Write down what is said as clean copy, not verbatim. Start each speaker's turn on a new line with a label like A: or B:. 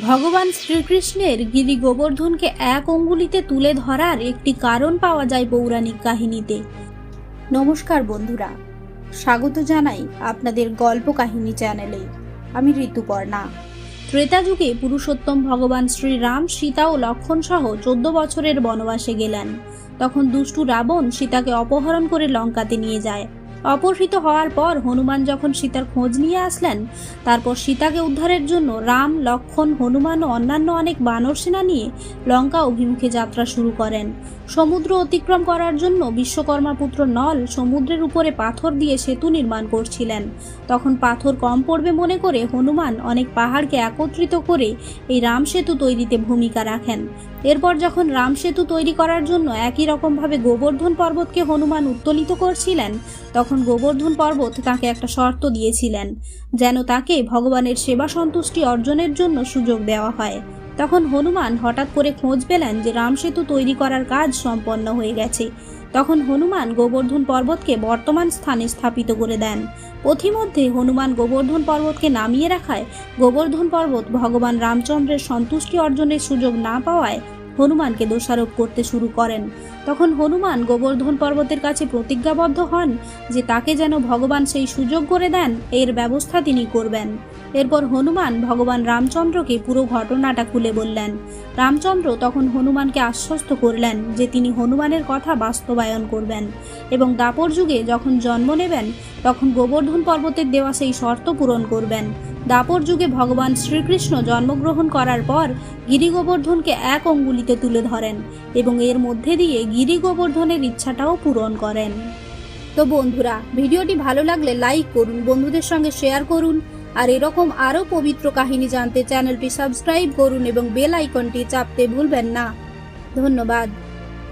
A: ভগবান শ্রীকৃষ্ণের গিরি গোবর্ধনকে এক অঙ্গুলিতে তুলে ধরার একটি কারণ পাওয়া যায় পৌরাণিক কাহিনীতে। নমস্কার বন্ধুরা, স্বাগত জানাই আপনাদের গল্প কাহিনী চ্যানেলে। আমি ঋতুপর্ণা। ত্রেতা যুগে পুরুষোত্তম ভগবান শ্রীরাম সীতা ও লক্ষ্মণ সহ 14 বছরের বনবাসে গেলেন। তখন দুষ্টু রাবণ সীতাকে অপহরণ করে লঙ্কাতে নিয়ে যায়। অপহৃত হওয়ার পর হনুমান যখন সীতার খোঁজ নিয়ে আসলেন, তারপর সীতাকে উদ্ধারের জন্য রাম, লক্ষ্মণ, হনুমান ও অন্যান্য অনেক বানর সেনা নিয়ে লঙ্কা অভিমুখে যাত্রা শুরু করেন। সমুদ্র অতিক্রম করার জন্য বিশ্বকর্মা পুত্র নল সমুদ্রের উপরে পাথর দিয়ে সেতু নির্মাণ করছিলেন। তখন পাথর কম পড়বে মনে করে হনুমান অনেক পাহাড়কে একত্রিত করে এই রাম সেতু তৈরিতে ভূমিকা রাখেন। এরপর যখন রাম সেতু তৈরি করার জন্য একই রকমভাবে গোবর্ধন পর্বতকে হনুমান উত্তোলিত করছিলেন, তখন গোবর্ধন পর্বত তাকে একটা শর্ত দিয়েছিলেন, যেন তাকে ভগবানের সেবা সন্তুষ্টি অর্জনের জন্য সুযোগ দেওয়া হয়। তখন হনুমান হঠাৎ করে খোঁজ পেলেন যে রাম সেতু তৈরি করার কাজ সম্পন্ন হয়ে গেছে। তখন হনুমান গোবর্ধন পর্বতকে বর্তমান স্থানে স্থাপিত করে দেন। পথিমধ্যে হনুমান গোবর্ধন পর্বতকে নামিয়ে রাখায় গোবর্ধন পর্বত ভগবান রামচন্দ্রের সন্তুষ্টি অর্জনের সুযোগ না পাওয়ায় হনুমানকে দোষারোপ করতে শুরু করেন। তখন হনুমান গোবর্ধন পর্বতের কাছে প্রতিজ্ঞাবদ্ধ হন যে তাকে যেন ভগবান সেই সুযোগ করে দেন, এর ব্যবস্থা তিনি করবেন। এরপর হনুমান ভগবান রামচন্দ্রকে পুরো ঘটনাটা খুলে বললেন। রামচন্দ্র তখন হনুমানকে আশ্বস্ত করলেন যে তিনি হনুমানের কথা বাস্তবায়ন করবেন এবং দাপর যুগে যখন জন্ম নেবেন তখন গোবর্ধন পর্বতের দেওয়া সেই শর্ত পূরণ করবেন। দাপর যুগে ভগবান শ্রীকৃষ্ণ জন্মগ্রহণ করার পর গিরি গোবর্ধনকে এক অঙ্গুলিতে তুলে ধরেন এবং এর মধ্যে দিয়ে গিরি গোবর্ধনের ইচ্ছাটাও পূরণ করেন। তো বন্ধুরা, ভিডিওটি ভালো লাগলে লাইক করুন, বন্ধুদের সঙ্গে শেয়ার করুন, আর এরকম আরও পবিত্র কাহিনী জানতে চ্যানেলটি সাবস্ক্রাইব করুন এবং বেল আইকনটি চাপতে ভুলবেন না। ধন্যবাদ।